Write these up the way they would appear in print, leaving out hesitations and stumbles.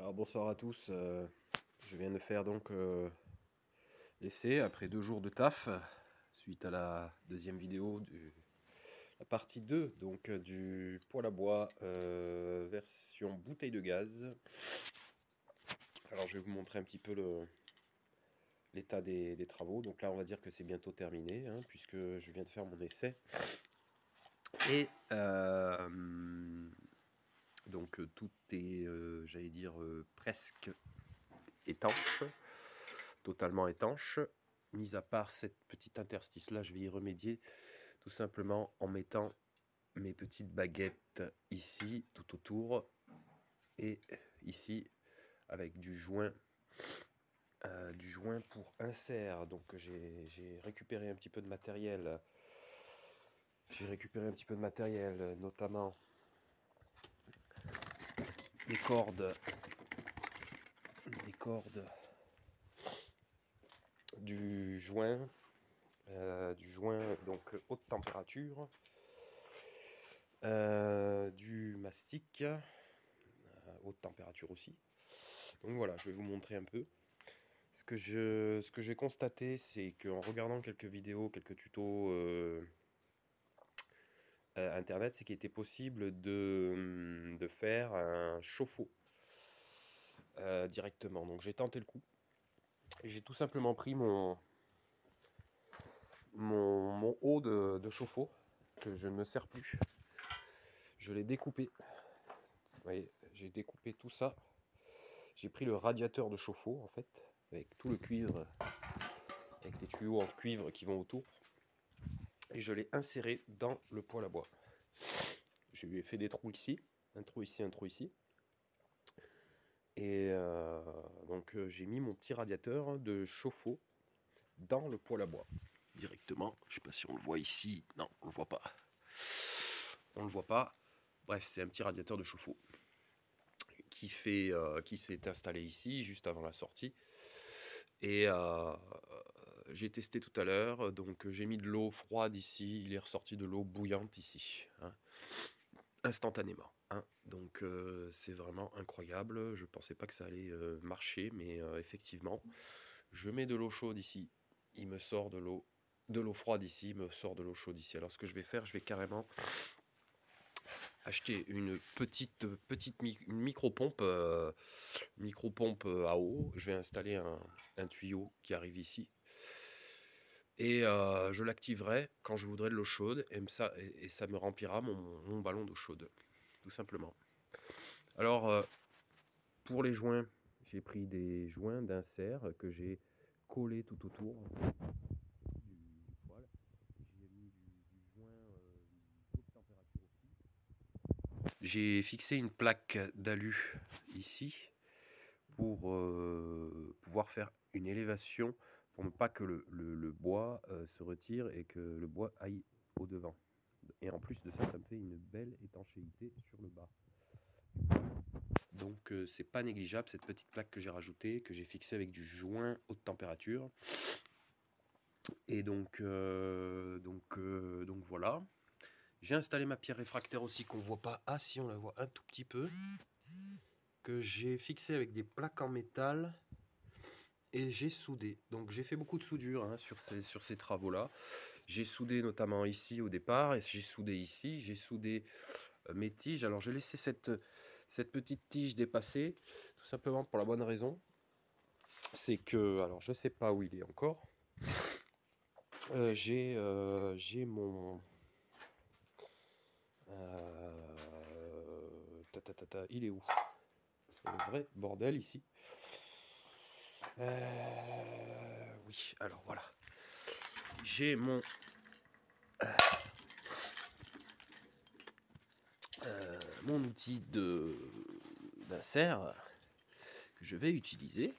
Alors bonsoir à tous, je viens de faire donc l'essai après 2 jours de taf, suite à la deuxième vidéo de la partie 2 donc du poêle à bois version bouteille de gaz. Alors je vais vous montrer un petit peu l'état des travaux. Donc là on va dire que c'est bientôt terminé, hein, puisque je viens de faire mon essai. Et donc tout est, j'allais dire, presque étanche, totalement étanche, mis à part cette petite interstice là. Je vais y remédier tout simplement en mettant mes petites baguettes ici tout autour et ici avec du joint pour insert. Donc j'ai récupéré un petit peu de matériel, notamment des cordes du joint donc haute température, du mastic haute température aussi. Donc voilà, je vais vous montrer un peu ce que j'ai constaté. C'est qu'en regardant quelques vidéos, quelques tutos internet, c'est qu'il était possible de faire un chauffe-eau directement. Donc j'ai tenté le coup et j'ai tout simplement pris mon haut de chauffe-eau que je ne me sers plus. Je l'ai découpé. Vous voyez, j'ai découpé tout ça. J'ai pris le radiateur de chauffe-eau en fait, avec tout le cuivre, avec des tuyaux en cuivre qui vont autour, et je l'ai inséré dans le poêle à bois. Je lui ai fait des trous ici, un trou ici, un trou ici. Et donc j'ai mis mon petit radiateur de chauffe-eau dans le poêle à bois directement. Je sais pas si on le voit ici. Non, on le voit pas. On le voit pas. Bref, c'est un petit radiateur de chauffe-eau qui s'est installé ici juste avant la sortie. Et j'ai testé tout à l'heure. Donc j'ai mis de l'eau froide ici. Il est ressorti de l'eau bouillante ici, hein, instantanément. Donc c'est vraiment incroyable. Je pensais pas que ça allait marcher, mais effectivement, je mets de l'eau chaude ici, il me sort de l'eau froide ici, il me sort de l'eau chaude ici. Alors ce que je vais faire, je vais carrément acheter une micro-pompe à eau. Je vais installer un tuyau qui arrive ici. Et je l'activerai quand je voudrais de l'eau chaude, et ça me remplira mon ballon d'eau chaude, tout simplement. Alors pour les joints, j'ai pris des joints d'insert que j'ai collés tout autour du poêle. J'ai mis du joint haute température aussi. J'ai fixé une plaque d'alu ici pour pouvoir faire une élévation, pour ne pas que le bois se retire et que le bois aille au devant. Et en plus de ça, ça me fait une belle étanchéité sur le bas. Donc c'est pas négligeable cette petite plaque que j'ai rajoutée, que j'ai fixée avec du joint haute température. Et donc voilà. J'ai installé ma pierre réfractaire aussi qu'on voit pas. Ah si, on la voit un tout petit peu. Que j'ai fixé avec des plaques en métal. Et j'ai soudé. Donc j'ai fait beaucoup de soudure, hein, sur ces travaux-là. J'ai soudé notamment ici au départ. Et j'ai soudé ici. J'ai soudé mes tiges. Alors j'ai laissé cette petite tige dépasser, tout simplement pour la bonne raison, c'est que, alors je sais pas où il est encore, j'ai mon il est où? C'est le vrai bordel ici. Oui, alors voilà, j'ai mon outil d'insert que je vais utiliser,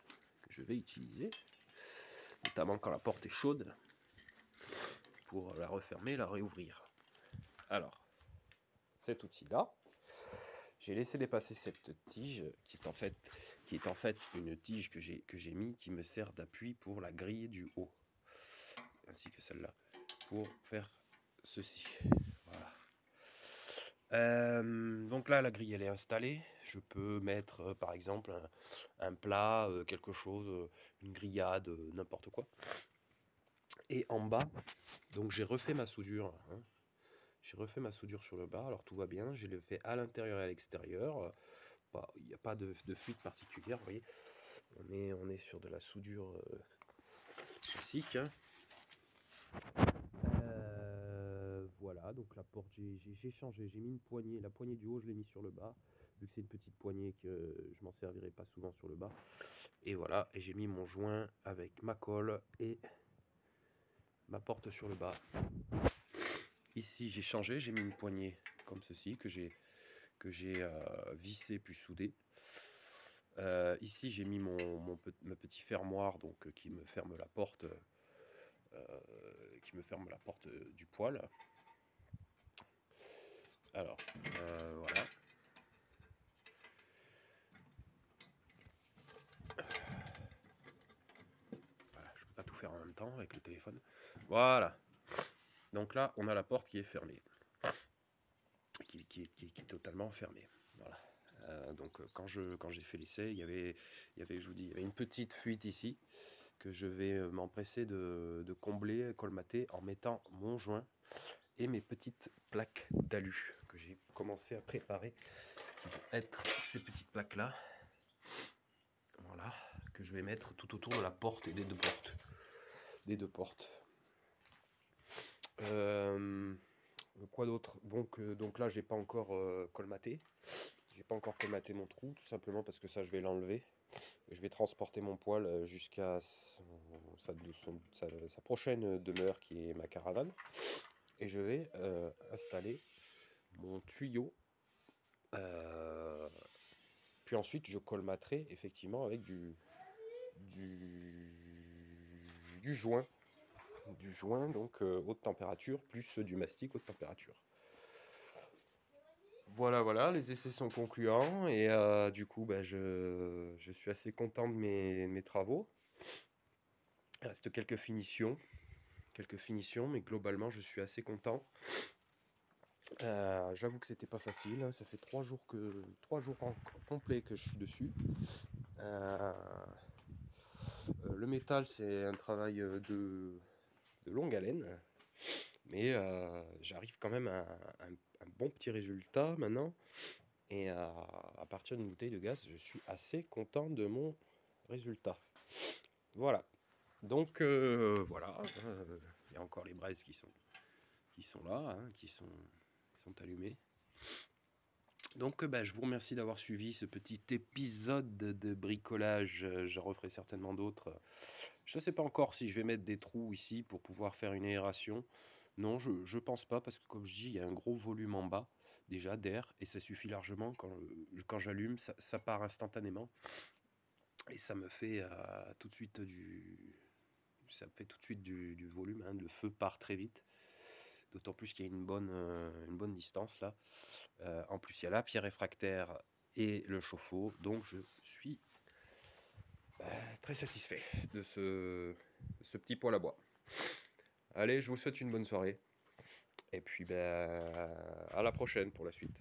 notamment quand la porte est chaude, pour la refermer, la réouvrir. Alors, cet outil-là, j'ai laissé dépasser cette tige qui est en fait une tige que j'ai mis, qui me sert d'appui pour la grille du haut, ainsi que celle-là, pour faire ceci. Voilà. Donc là, la grille, elle est installée. Je peux mettre, par exemple, un plat, quelque chose, une grillade, n'importe quoi. Et en bas, donc j'ai refait ma soudure, hein. J'ai refait ma soudure sur le bas, alors tout va bien. J'ai le fait à l'intérieur et à l'extérieur. Il n'y a pas de fuite particulière, vous voyez. On est sur de la soudure classique, hein. Voilà, donc la porte, j'ai changé, j'ai mis une poignée, la poignée du haut, je l'ai mis sur le bas, vu que c'est une petite poignée que je m'en servirai pas souvent sur le bas. Et voilà, et j'ai mis mon joint avec ma colle et ma porte sur le bas. Ici, j'ai changé, j'ai mis une poignée comme ceci, que j'ai vissé puis soudé. Ici, j'ai mis ma petit fermoir, donc qui me ferme la porte, du poêle. Alors, voilà. Voilà, je peux pas tout faire en même temps avec le téléphone. Voilà. Donc là, on a la porte qui est fermée, qui est totalement fermée. Voilà. Donc quand j'ai fait l'essai, je vous dis, il y avait une petite fuite ici que je vais m'empresser de combler, colmater en mettant mon joint et mes petites plaques d'alu que j'ai commencé à préparer qui vont être ces petites plaques là. Voilà, que je vais mettre tout autour de la porte et des deux portes. Quoi d'autre? Donc là, j'ai pas encore colmaté. J'ai pas encore colmaté mon trou, tout simplement parce que ça, je vais l'enlever. Je vais transporter mon poêle jusqu'à sa prochaine demeure, qui est ma caravane. Et je vais installer mon tuyau. Puis ensuite, je colmaterai effectivement avec du joint. Du joint, donc haute température, plus du mastic haute température. Voilà, les essais sont concluants et du coup, je suis assez content de mes travaux. Il reste quelques finitions, mais globalement, je suis assez content. J'avoue que c'était pas facile, hein. Ça fait 3 jours complets que je suis dessus. Le métal, c'est un travail de longue haleine, mais j'arrive quand même à un bon petit résultat maintenant. Et à partir d'une bouteille de gaz, je suis assez content de mon résultat. Voilà. Donc voilà, il y a encore les braises qui sont là, hein, qui sont allumées. Donc je vous remercie d'avoir suivi ce petit épisode de bricolage. J'en referai certainement d'autres. Je ne sais pas encore si je vais mettre des trous ici pour pouvoir faire une aération. Non, je pense pas, parce que comme je dis, il y a un gros volume en bas déjà d'air et ça suffit largement. Quand j'allume, ça part instantanément et ça me fait tout de suite du volume, hein. Le feu part très vite, d'autant plus qu'il y a une bonne distance là. En plus, il y a la pierre réfractaire et le chauffe-eau, donc je suis très satisfait de ce petit poêle à bois. Allez, je vous souhaite une bonne soirée et puis à la prochaine pour la suite.